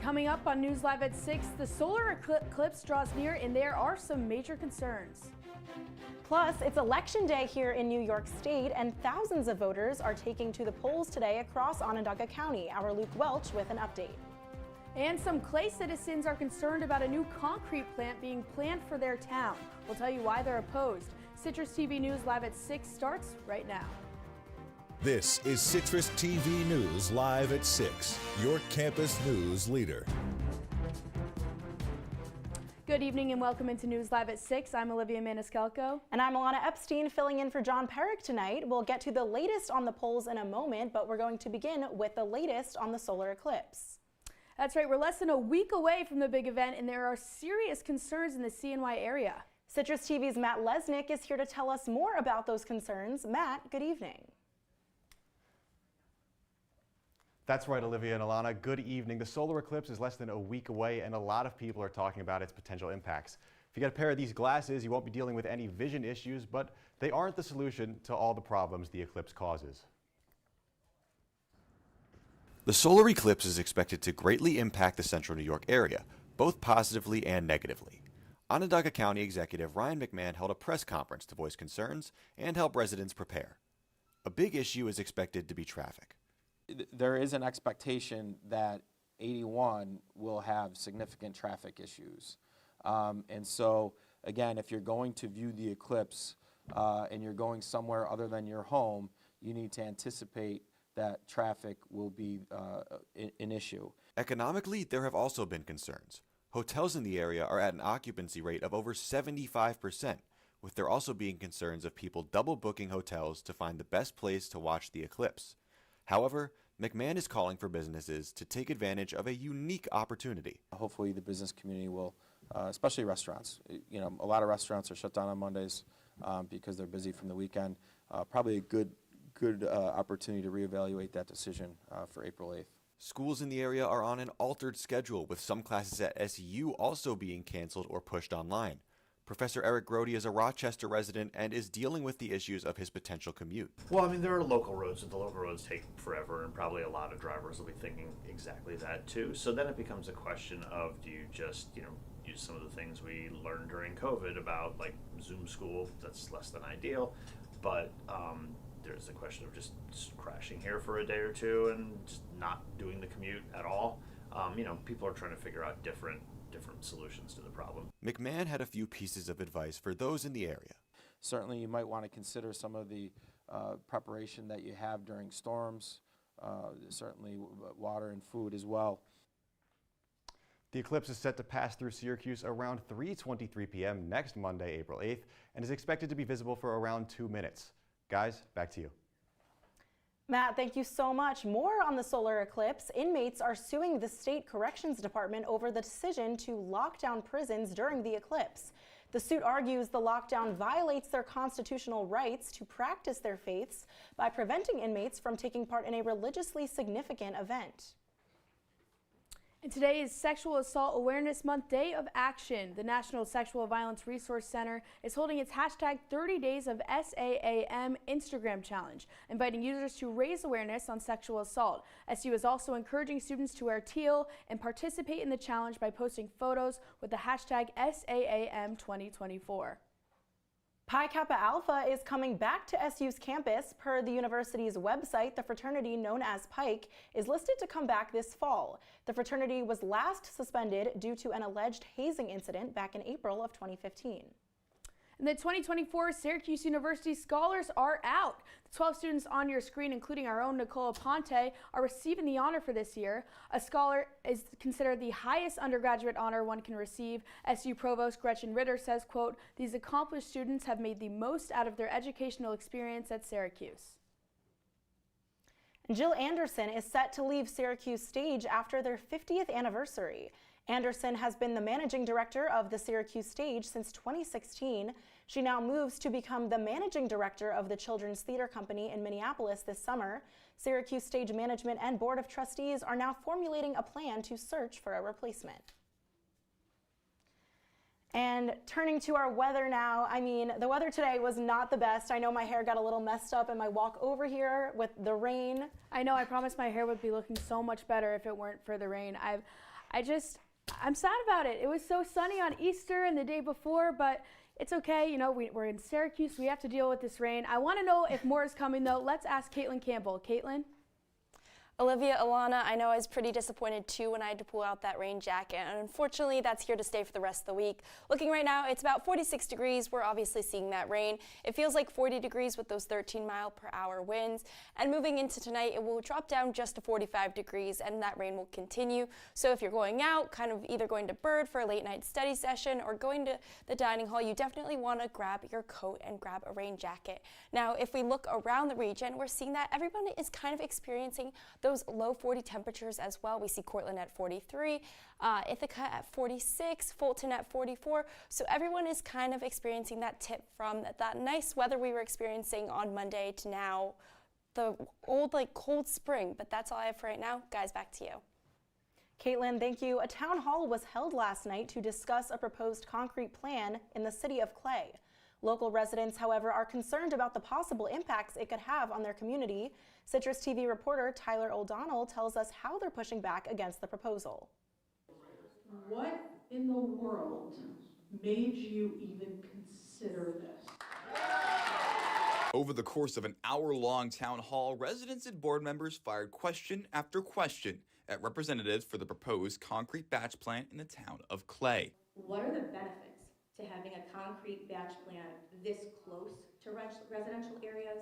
Coming up on News Live at 6, the solar eclipse draws near and there are some major concerns. Plus, it's election day here in New York State and thousands of voters are taking to the polls today across Onondaga County. Our Luke Welch with an update. And some Clay citizens are concerned about a new concrete plant being planned for their town. We'll tell you why they're opposed. Citrus TV News Live at 6 starts right now. This is Citrus TV News Live at 6, your campus news leader. Good evening and welcome into News Live at 6. I'm Olivia Maniscalco. And I'm Ilana Epstein filling in for John Perrick tonight. We'll get to the latest on the polls in a moment, but we're going to begin with the latest on the solar eclipse. That's right, we're less than a week away from the big event and there are serious concerns in the CNY area. Citrus TV's Matt Lesnick is here to tell us more about those concerns. Matt, good evening. That's right, Olivia and Ilana. Good evening. The solar eclipse is less than a week away and a lot of people are talking about its potential impacts. If you get a pair of these glasses, you won't be dealing with any vision issues, but they aren't the solution to all the problems the eclipse causes. The solar eclipse is expected to greatly impact the central New York area, both positively and negatively. Onondaga County Executive Ryan McMahon held a press conference to voice concerns and help residents prepare. A big issue is expected to be traffic. There is an expectation that 81 will have significant traffic issues. And so, again, if you're going to view the eclipse and you're going somewhere other than your home, you need to anticipate that traffic will be an issue. Economically, there have also been concerns. Hotels in the area are at an occupancy rate of over 75%, with there also being concerns of people double booking hotels to find the best place to watch the eclipse. However, McMahon is calling for businesses to take advantage of a unique opportunity. Hopefully the business community will, especially restaurants. You know, a lot of restaurants are shut down on Mondays because they're busy from the weekend. Probably a good opportunity to reevaluate that decision for April 8th. Schools in the area are on an altered schedule, with some classes at SU also being canceled or pushed online. Professor Eric Grody is a Rochester resident and is dealing with the issues of his potential commute. Well, I mean, there are local roads, and the local roads take forever, and probably a lot of drivers will be thinking exactly that too. So then it becomes a question of, do you just, use some of the things we learned during COVID about, like Zoom school? That's less than ideal, but there's the question of just crashing here for a day or two and just not doing the commute at all. People are trying to figure out different solutions to the problem. McMahon had a few pieces of advice for those in the area. Certainly you might want to consider some of the preparation that you have during storms, certainly water and food as well. The eclipse is set to pass through Syracuse around 3:23 p.m. next Monday, April 8th, and is expected to be visible for around 2 minutes. Guys, back to you. Matt, thank you so much. More on the solar eclipse. Inmates are suing the state corrections department over the decision to lock down prisons during the eclipse. The suit argues the lockdown violates their constitutional rights to practice their faiths by preventing inmates from taking part in a religiously significant event. And today is Sexual Assault Awareness Month Day of Action. The National Sexual Violence Resource Center is holding its hashtag 30 Days of SAAM Instagram Challenge, inviting users to raise awareness on sexual assault. SU is also encouraging students to wear teal and participate in the challenge by posting photos with the hashtag SAAM 2024. Pi Kappa Alpha is coming back to SU's campus. Per the university's website, the fraternity known as Pike is listed to come back this fall. The fraternity was last suspended due to an alleged hazing incident back in April of 2015. And the 2024 Syracuse University Scholars are out. The 12 students on your screen, including our own Nicola Ponte, are receiving the honor for this year. A scholar is considered the highest undergraduate honor one can receive. SU Provost Gretchen Ritter says, quote, "These accomplished students have made the most out of their educational experience at Syracuse." Jill Anderson is set to leave Syracuse Stage after their 50th anniversary. Anderson has been the managing director of the Syracuse Stage since 2016. She now moves to become the managing director of the Children's Theater Company in Minneapolis this summer. Syracuse Stage Management and Board of Trustees are now formulating a plan to search for a replacement. And turning to our weather now, I mean, the weather today was not the best. I know my hair got a little messed up in my walk over here with the rain. I know, I promised my hair would be looking so much better if it weren't for the rain. I'm sad about it. It was so sunny on Easter and the day before, but it's okay. You know, we're in Syracuse. We have to deal with this rain. I want to know if more is coming, though. Let's ask Kaitlin Campbell. Kaitlin? Olivia, Ilana, I know I was pretty disappointed too when I had to pull out that rain jacket, and unfortunately that's here to stay for the rest of the week. Looking right now, it's about 46 degrees. We're obviously seeing that rain. It feels like 40 degrees with those 13-mile-per-hour winds, and moving into tonight, it will drop down just to 45 degrees, and that rain will continue. So if you're going out, kind of either going to Bird for a late night study session or going to the dining hall, you definitely want to grab your coat and grab a rain jacket. Now, if we look around the region, we're seeing that everyone is kind of experiencing those low 40 temperatures as well. We see Cortland at 43, Ithaca at 46, Fulton at 44. So everyone is kind of experiencing that tip from that nice weather we were experiencing on Monday to now the old cold spring. But that's all I have for right now. Guys, back to you. Kaitlin, thank you. A town hall was held last night to discuss a proposed concrete plan in the city of Clay. Local residents, however, are concerned about the possible impacts it could have on their community. Citrus TV reporter Tyler O'Donnell tells us how they're pushing back against the proposal. What in the world made you even consider this? Over the course of an hour-long town hall, residents and board members fired question after question at representatives for the proposed concrete batch plant in the town of Clay. What are the benefits to having a concrete batch plant this close to residential areas,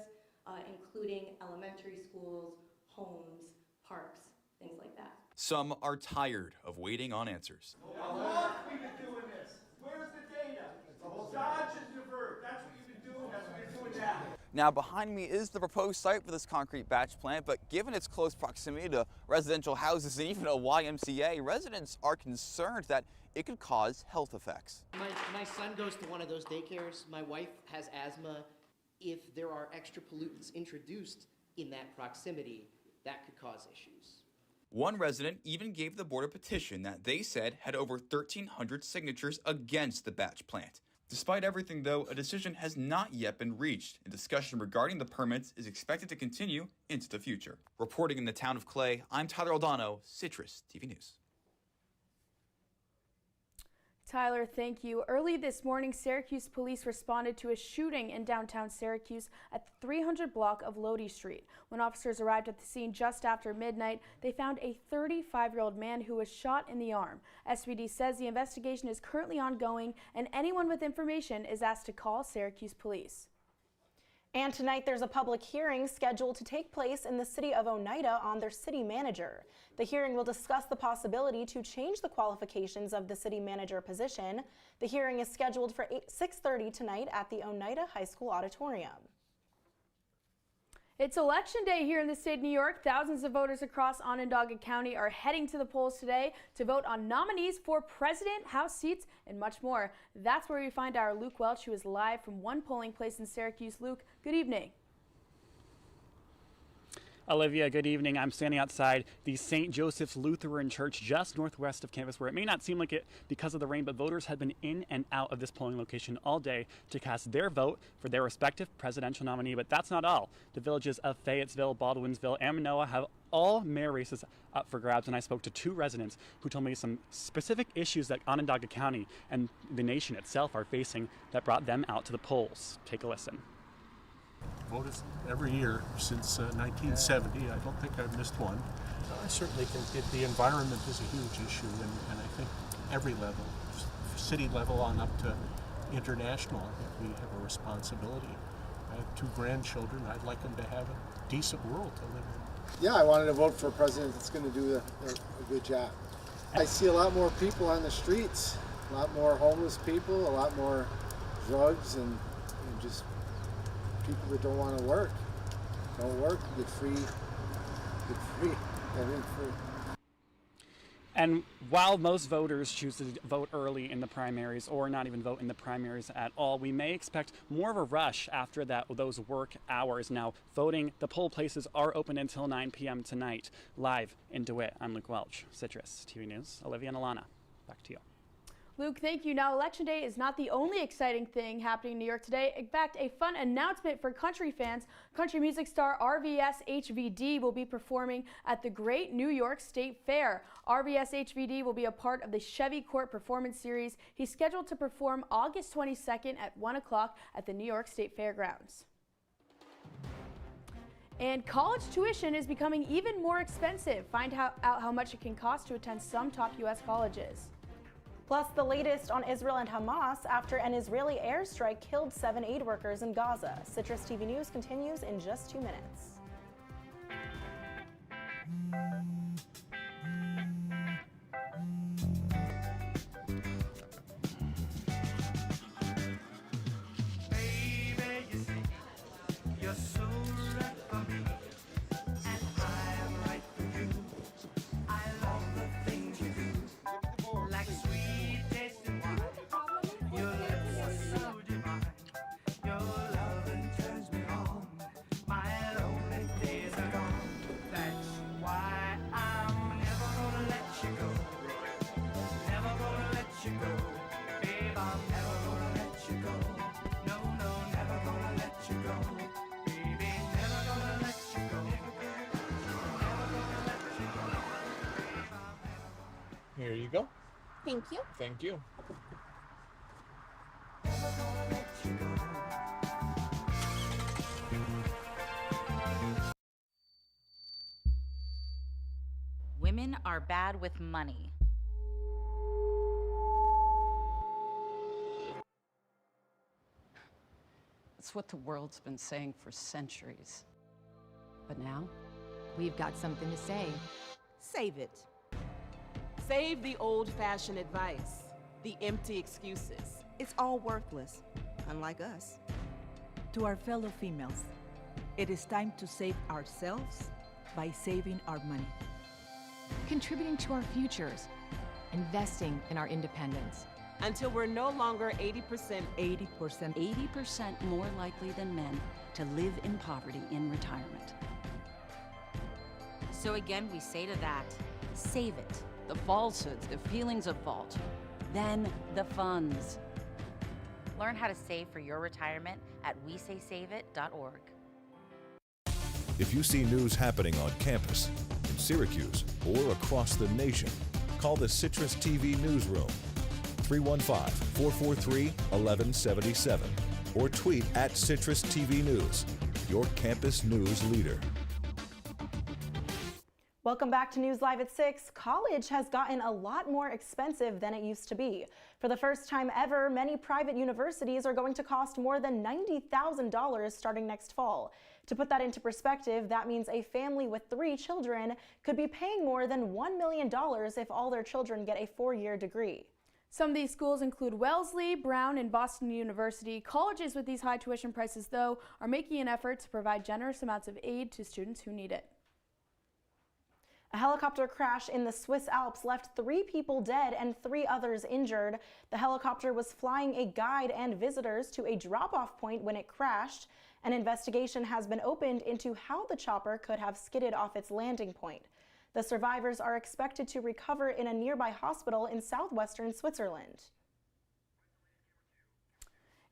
including elementary schools, homes, parks, things like that? Some are tired of waiting on answers. How long have we been doing this? Where's the data? Dodge and divert. That's what you've been doing. That's what you're doing now. Now behind me is the proposed site for this concrete batch plant, but given its close proximity to residential houses and even a YMCA, residents are concerned that it could cause health effects. My son goes to one of those daycares. My wife has asthma. If there are extra pollutants introduced in that proximity, that could cause issues. One resident even gave the board a petition that they said had over 1,300 signatures against the batch plant. Despite everything, though, a decision has not yet been reached, and discussion regarding the permits is expected to continue into the future. Reporting in the town of Clay, I'm Tyler Aldano, Citrus TV News. Tyler, thank you. Early this morning, Syracuse police responded to a shooting in downtown Syracuse at the 300 block of Lodi Street. When officers arrived at the scene just after midnight, they found a 35-year-old man who was shot in the arm. SPD says the investigation is currently ongoing, and anyone with information is asked to call Syracuse police. And tonight there's a public hearing scheduled to take place in the city of Oneida on their city manager. The hearing will discuss the possibility to change the qualifications of the city manager position. The hearing is scheduled for 6:30 tonight at the Oneida High School auditorium. It's election day here in the state of New York. Thousands of voters across Onondaga County are heading to the polls today to vote on nominees for president, House seats, and much more. That's where we find our Luke Welch, who is live from one polling place in Syracuse. Luke, good evening. Olivia, good evening. I'm standing outside the St. Joseph's Lutheran Church just northwest of campus, where it may not seem like it because of the rain, but voters have been in and out of this polling location all day to cast their vote for their respective presidential nominee. But that's not all. The villages of Fayetteville, Baldwinsville, and Manoa have all mayor races up for grabs, and I spoke to two residents who told me some specific issues that Onondaga County and the nation itself are facing that brought them out to the polls. Take a listen. Voted every year since 1970. I don't think I've missed one. I certainly think the environment is a huge issue, and I think every level, city level on up to international, I think we have a responsibility. I have two grandchildren. I'd like them to have a decent world to live in. Yeah, I wanted to vote for a president that's going to do a good job. I see a lot more people on the streets, a lot more homeless people, a lot more drugs, and just people that don't want to work. Don't work, get free, everything free. And while most voters choose to vote early in the primaries or not even vote in the primaries at all, we may expect more of a rush after those work hours. Now, the poll places are open until 9 p.m. tonight. Live in DeWitt, I'm Luke Welch, Citrus TV News. Olivia and Ilana, back to you. Luke, thank you. Now, Election Day is not the only exciting thing happening in New York today. In fact, a fun announcement for country fans. Country music star RVS HVD will be performing at the Great New York State Fair. RVS HVD will be a part of the Chevy Court Performance Series. He's scheduled to perform August 22nd at 1 o'clock at the New York State Fairgrounds. And college tuition is becoming even more expensive. Find out how much it can cost to attend some top U.S. colleges. Plus, the latest on Israel and Hamas after an Israeli airstrike killed 7 aid workers in Gaza. Citrus TV News continues in just 2 minutes. Here you go. Thank you. Thank you. Women are bad with money. That's what the world's been saying for centuries. But now, we've got something to say. Save it. Save the old-fashioned advice, the empty excuses. It's all worthless, unlike us. To our fellow females, it is time to save ourselves by saving our money. Contributing to our futures, investing in our independence. Until we're no longer 80% more likely than men to live in poverty in retirement. So again, we say to that, save it. The falsehoods, the feelings of fault, then the funds. Learn how to save for your retirement at wesaysaveit.org. If you see news happening on campus, in Syracuse, or across the nation, call the Citrus TV newsroom, 315-443-1177, or tweet at Citrus TV News, your campus news leader. Welcome back to News Live at 6. College has gotten a lot more expensive than it used to be. For the first time ever, many private universities are going to cost more than $90,000 starting next fall. To put that into perspective, that means a family with 3 children could be paying more than $1 million if all their children get a 4-year degree. Some of these schools include Wellesley, Brown, and Boston University. Colleges with these high tuition prices, though, are making an effort to provide generous amounts of aid to students who need it. A helicopter crash in the Swiss Alps left 3 people dead and 3 others injured. The helicopter was flying a guide and visitors to a drop-off point when it crashed. An investigation has been opened into how the chopper could have skidded off its landing point. The survivors are expected to recover in a nearby hospital in southwestern Switzerland.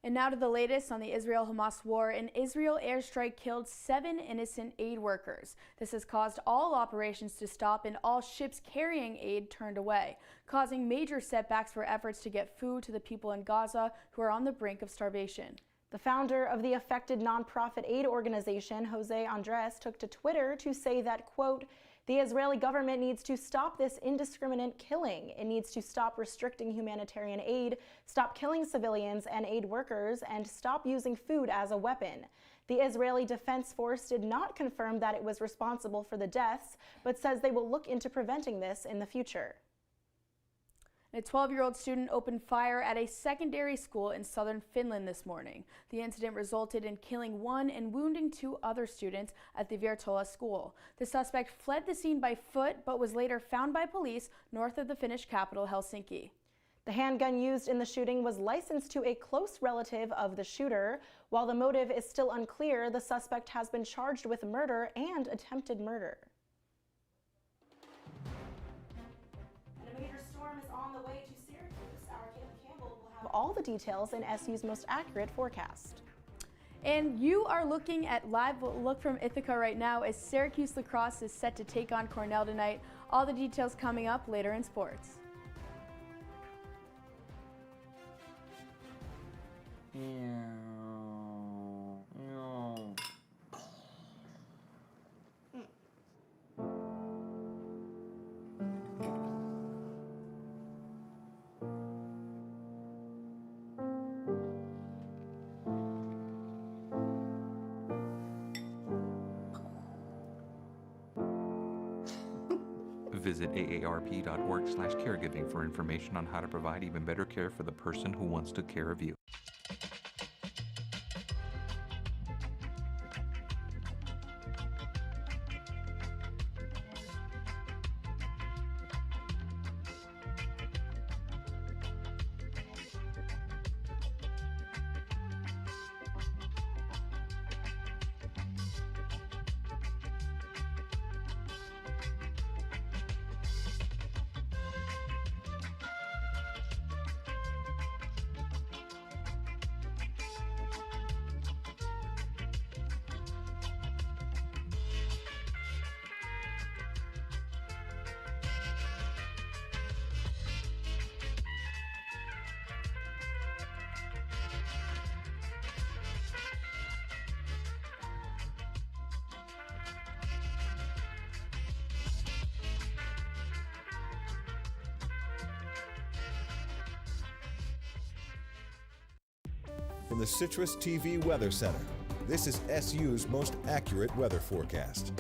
And now to the latest on the Israel-Hamas war. An Israel airstrike killed 7 innocent aid workers. This has caused all operations to stop and all ships carrying aid turned away, causing major setbacks for efforts to get food to the people in Gaza who are on the brink of starvation. The founder of the affected nonprofit aid organization, Jose Andres, took to Twitter to say that, quote, "The Israeli government needs to stop this indiscriminate killing. It needs to stop restricting humanitarian aid, stop killing civilians and aid workers, and stop using food as a weapon." The Israeli Defense Force did not confirm that it was responsible for the deaths, but says they will look into preventing this in the future. A 12-year-old student opened fire at a secondary school in southern Finland this morning. The incident resulted in killing 1 and wounding 2 other students at the Virtola school. The suspect fled the scene by foot but was later found by police north of the Finnish capital, Helsinki. The handgun used in the shooting was licensed to a close relative of the shooter. While the motive is still unclear, the suspect has been charged with murder and attempted murder. And a major storm is on the way to Syracuse. Our All the details in SU's most accurate forecast. And you are looking at live look from Ithaca right now as Syracuse lacrosse is set to take on Cornell tonight. All the details coming up later in sports. Visit aarp.org/caregiving for information on how to provide even better care for the person who once took care of you. From the CitrusTV Weather Center, this is SU's most accurate weather forecast.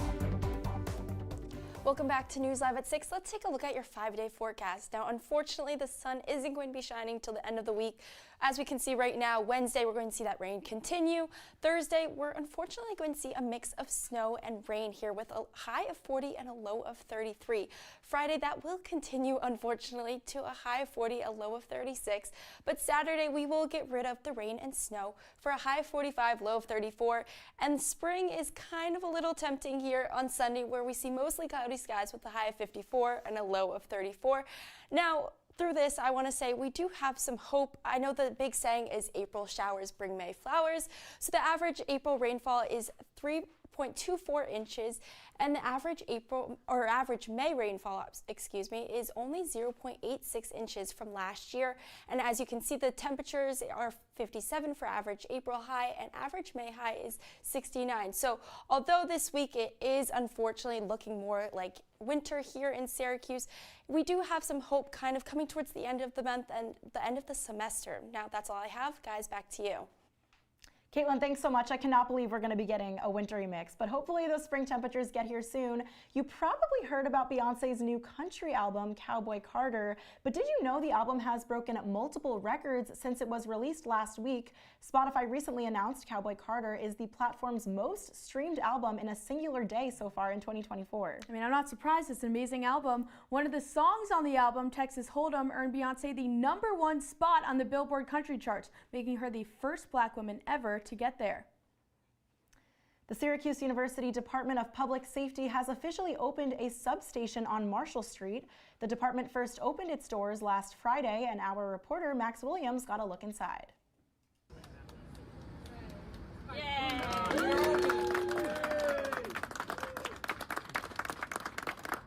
Welcome back to News Live at 6. Let's take a look at your 5-day forecast. Now, unfortunately, the sun isn't going to be shining till the end of the week. As we can see right now, Wednesday, we're going to see that rain continue. Thursday, we're unfortunately going to see a mix of snow and rain here with a high of 40 and a low of 33. Friday, that will continue, unfortunately, to a high of 40, a low of 36. But Saturday, we will get rid of the rain and snow for a high of 45, low of 34. And spring is kind of a little tempting here on Sunday, where we see mostly cloudy skies with a high of 54 and a low of 34. Now, through this, I want to say we do have some hope. I know the big saying is April showers bring May flowers. So the average April rainfall is 3.24 inches, and the average May rainfall, is only 0.86 inches from last year. And as you can see, the temperatures are 57 for average April high, and average May high is 69. So although this week it is unfortunately looking more like winter here in Syracuse, we do have some hope kind of coming towards the end of the month and the end of the semester. Now that's all I have. Guys, back to you. Kaitlin, thanks so much. I cannot believe we're going to be getting a wintry mix, but hopefully those spring temperatures get here soon. You probably heard about Beyonce's new country album, Cowboy Carter, but did you know the album has broken multiple records since it was released last week? Spotify recently announced Cowboy Carter is the platform's most streamed album in a singular day so far in 2024. I mean, I'm not surprised. It's an amazing album. One of the songs on the album, Texas Hold'em, earned Beyonce the #1 spot on the Billboard country charts, making her the first black woman ever to get there. The Syracuse University Department of Public Safety has officially opened a substation on Marshall Street. The department first opened its doors last Friday, and our reporter Max Williams got a look inside.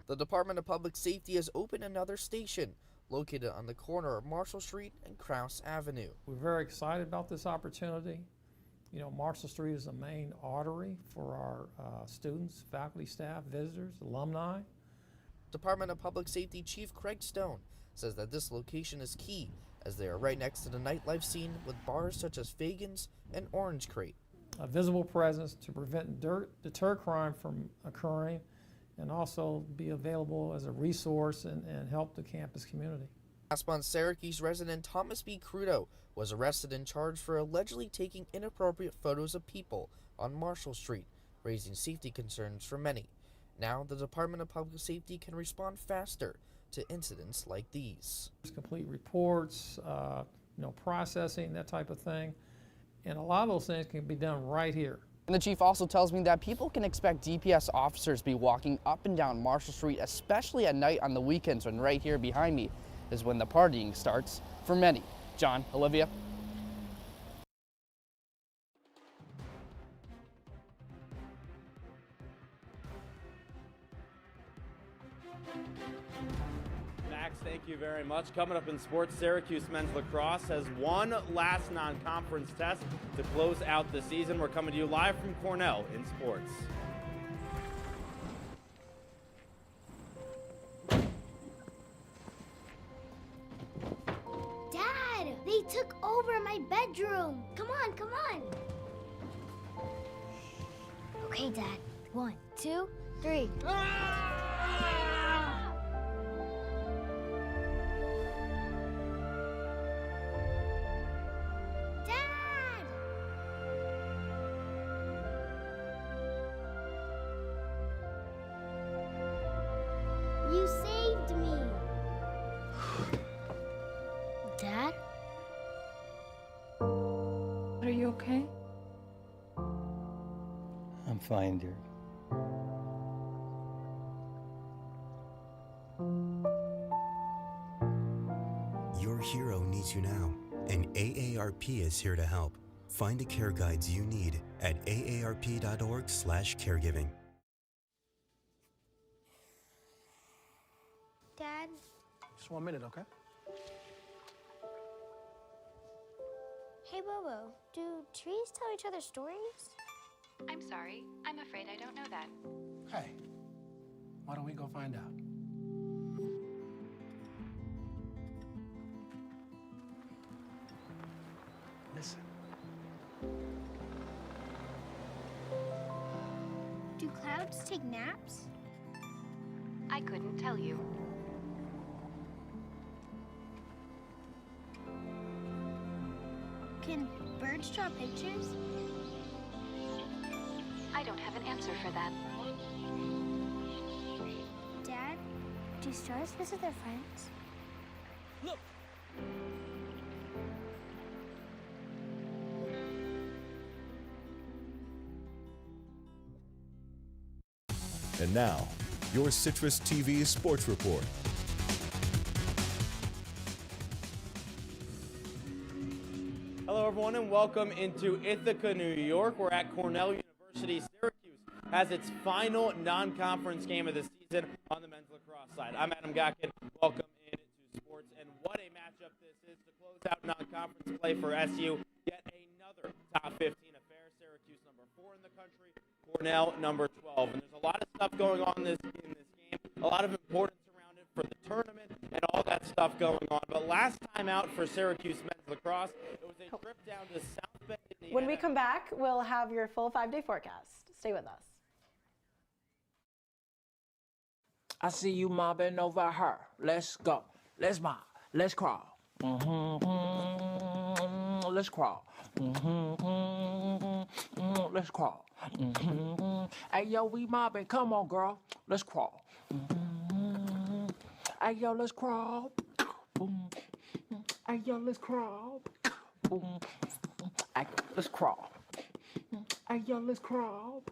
The Department of Public Safety has opened another station located on the corner of Marshall Street and Krause Avenue. We're very excited about this opportunity. You know, Marshall Street is a main artery for our students, faculty, staff, visitors, alumni. Department of Public Safety Chief Craig Stone says that this location is key as they are right next to the nightlife scene with bars such as Fagan's and Orange Crate. A visible presence to prevent deter crime from occurring, and also be available as a resource and help the campus community. Last month, Syracuse resident Thomas B. Crudo was arrested and charged for allegedly taking inappropriate photos of people on Marshall Street, raising safety concerns for many. Now, the Department of Public Safety can respond faster to incidents like these. Complete reports, processing, that type of thing, and a lot of those things can be done right here. And the chief also tells me that people can expect DPS officers to be walking up and down Marshall Street, especially at night on the weekends, when right here behind me is when the partying starts for many. John, Olivia. Max, thank you very much. Coming up in sports, Syracuse men's lacrosse has one last non-conference test to close out the season. We're coming to you live from Cornell in sports. Dad, they took over my bedroom. Come on, come on. Okay, Dad. 1, 2, 3. Dad! You saved me. Dad? Are you okay? I'm fine, dear. Your hero needs you now, and AARP is here to help. Find the care guides you need at aarp.org/caregiving. Dad? Just 1 minute, okay? Hey, Bobo, do trees tell each other stories? I'm sorry. I'm afraid I don't know that. Hey, why don't we go find out? Listen. Do clouds take naps? I couldn't tell you. Can birds draw pictures? I don't have an answer for that. Dad, do stars visit their friends? Look! And now, your CitrusTV Sports Report. Hello, everyone, and welcome into Ithaca, New York. We're at Cornell University. Syracuse has its final non-conference game of the season on the men's lacrosse side. I'm Adam Gotkin. Welcome into sports, and what a matchup this is to close out non-conference play for SU. Yet another top 15 affair. Syracuse number 4 in the country, Cornell number 12, and there's a lot of stuff going on in this game. A lot of importance around it for the tournament and all that stuff going on. But last time out for Syracuse men's lacrosse, it was a trip down to South Bend, Indiana. When we come back, we'll have your full 5-day forecast. Stay with us. I see you mobbing over her. Let's go. Let's mob. Let's crawl. Let's crawl. Let's crawl. Hey, yo, we mobbing. Come on, girl. Let's crawl. Hey, yo, let's crawl. Hey, yo, let's crawl. Hey, let's crawl. Hey, yo, let's crawl.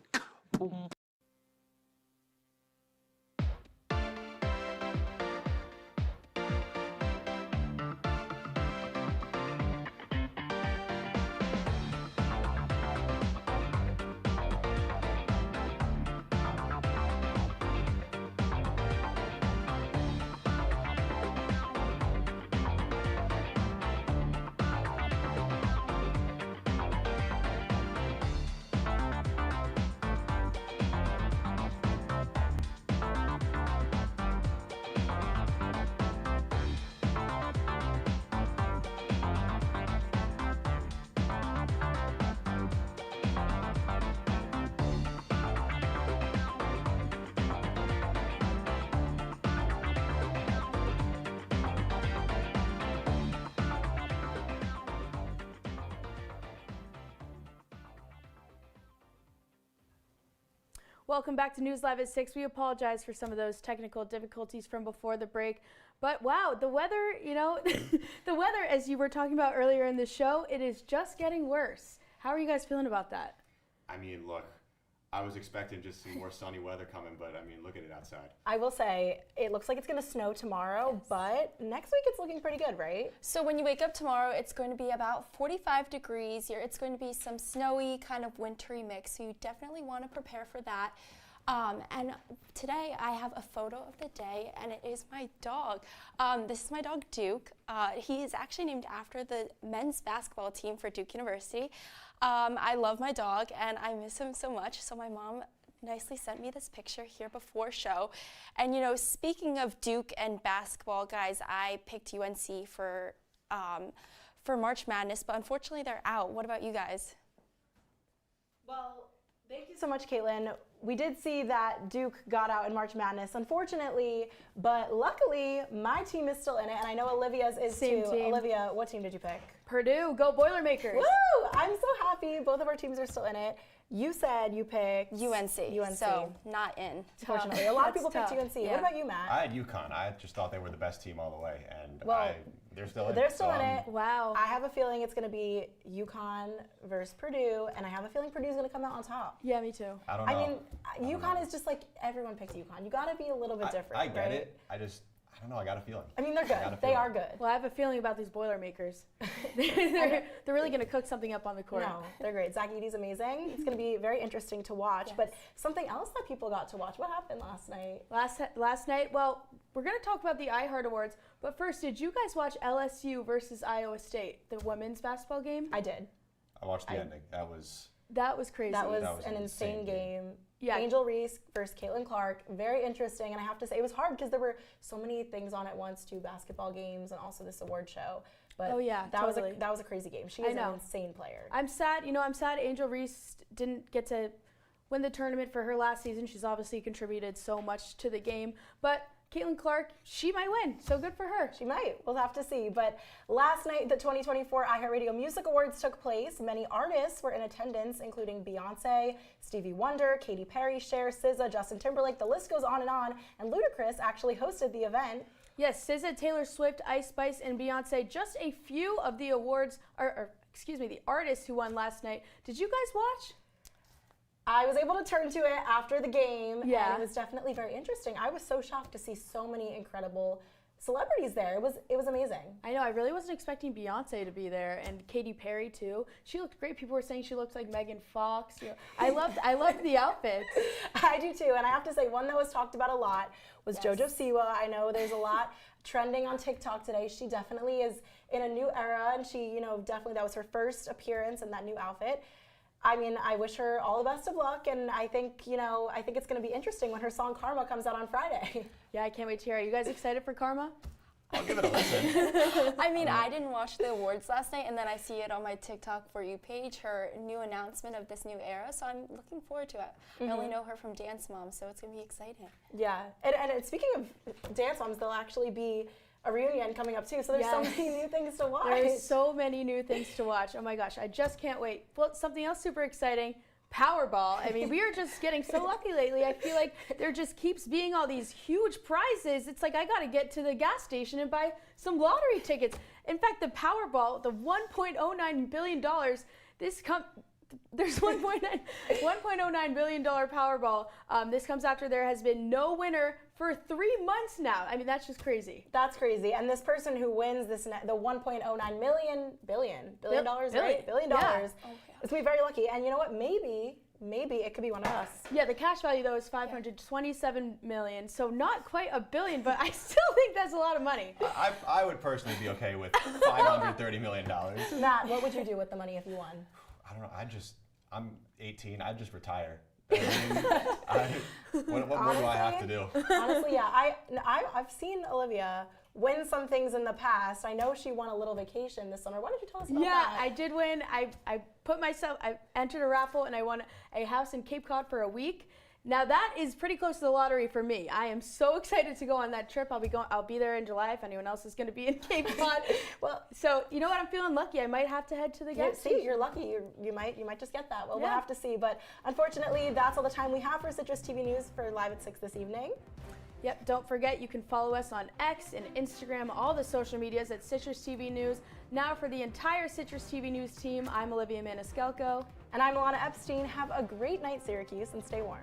Welcome back to News Live at 6. We apologize for some of those technical difficulties from before the break. But wow, the weather, you know, the weather, as you were talking about earlier in the show, it is just getting worse. How are you guys feeling about that? I mean, look, I was expecting just some more sunny weather coming, but I mean, look at it outside. I will say, it looks like it's going to snow tomorrow, but next week it's looking pretty good, right? So when you wake up tomorrow, it's going to be about 45 degrees. It's going to be some snowy, kind of wintry mix, so you definitely want to prepare for that. And today I have a photo of the day, and it is my dog. This is my dog, Duke. He is actually named after the men's basketball team for Duke University. I love my dog, and I miss him so much, so my mom nicely sent me this picture here before show. And you know, speaking of Duke and basketball, guys, I picked UNC for March Madness, but unfortunately they're out. What about you guys? Well, thank you so much, Kaitlin. We did see that Duke got out in March Madness, unfortunately, but luckily my team is still in it, and I know Olivia's is Same too. team. Olivia, what team did you pick? Purdue, go Boilermakers. Woo! I'm so happy. Both of our teams are still in it. You said you picked UNC, so not in. Unfortunately, a lot of people That's picked UNC. tough. What about you, Matt? I had UConn. I just thought they were the best team all the way, and Well, they're still in it. They're still so in I'm- it. Wow. I have a feeling it's going to be UConn versus Purdue, and I have a feeling Purdue's going to come out on top. Yeah, me too. I don't know. I mean, UConn is just like everyone picked UConn. You got to be a little bit different. I get right? it. I don't know. I got a feeling. I mean, they're I got good. a They feeling. are good. Well, I have a feeling about these Boilermakers. they're really going to cook something up on the court. No, they're great. Zach Edey's amazing. It's going to be very interesting to watch. Yes. But something else that people got to watch. What happened last night? Last night, well, we're going to talk about the iHeart Awards, but first, did you guys watch LSU versus Iowa State, the women's basketball game? I did. I watched the ending. That was crazy. That was an insane game. Yeah. Angel Reese versus Caitlin Clark, very interesting. And I have to say, it was hard because there were so many things on at once, too, basketball games and also this award show. But Oh, yeah, that totally. was a crazy game. She I is an know. insane player. I'm sad. I'm sad Angel Reese didn't get to win the tournament for her last season. She's obviously contributed so much to the game. But Caitlin Clark, she might win. So good for her. She might. We'll have to see. But last night, the 2024 iHeartRadio Music Awards took place. Many artists were in attendance, including Beyonce, Stevie Wonder, Katy Perry, Cher, SZA, Justin Timberlake. The list goes on. And Ludacris actually hosted the event. Yes, SZA, Taylor Swift, Ice Spice, and Beyonce, just a few of the awards, the artists who won last night. Did you guys watch? I was able to turn to it after the game, Yeah. and it was definitely very interesting. I was so shocked to see so many incredible celebrities there. It was amazing. I know, I really wasn't expecting Beyonce to be there, and Katy Perry too. She looked great. People were saying she looked like Megan Fox. I loved the outfits. I do too, and I have to say one that was talked about a lot was Yes. JoJo Siwa. I know there's a lot trending on TikTok today. She definitely is in a new era, and she, definitely that was her first appearance in that new outfit. I mean, I wish her all the best of luck, and I think, it's going to be interesting when her song Karma comes out on Friday. Yeah, I can't wait to hear it. Are you guys excited for Karma? I'll give it a listen. I mean, I didn't watch the awards last night, and then I see it on my TikTok For You page, her new announcement of this new era, so I'm looking forward to it. I only know her from Dance Mom, so it's going to be exciting. Yeah, and speaking of Dance Moms, there'll actually be a reunion coming up too, so there's so Yes. many new things to watch. There's so many new things to watch. Oh my gosh, I just can't wait. Well, something else super exciting, Powerball. I mean, we are just getting so lucky lately. I feel like there just keeps being all these huge prizes. It's like I got to get to the gas station and buy some lottery tickets. In fact, the Powerball, the $1.09 billion, there's $1.09 billion Powerball. This comes after there has been no winner for 3 months now. I mean, that's just crazy. That's crazy. And this person who wins the $1.09 billion dollars, right? $1 billion. Yeah. It's gonna be very lucky. And you know what? Maybe it could be one of us. Yeah, the cash value though is $527 million, so not quite $1 billion, but I still think that's a lot of money. I would personally be okay with $530 million. Matt, what would you do with the money if you won? I don't know. I'm 18. I'd just retire. What do I have to do? Honestly, yeah. I've seen Olivia win some things in the past. I know she won a little vacation this summer. Why don't you tell us about that? Yeah, I did win. I entered a raffle and I won a house in Cape Cod for a week. Now that is pretty close to the lottery for me. I am so excited to go on that trip. I'll be there in July if anyone else is going to be in Cape Cod. Well, so you know what? I'm feeling lucky. I might have to head to the gas station. See, you're lucky. You might just get that. Well, Yeah. we'll have to see. But unfortunately, that's all the time we have for Citrus TV News for Live at 6 this evening. Yep, don't forget you can follow us on X and Instagram, all the social medias at Citrus TV News. Now for the entire Citrus TV News team, I'm Olivia Maniscalco. And I'm Ilana Epstein. Have a great night, Syracuse, and stay warm.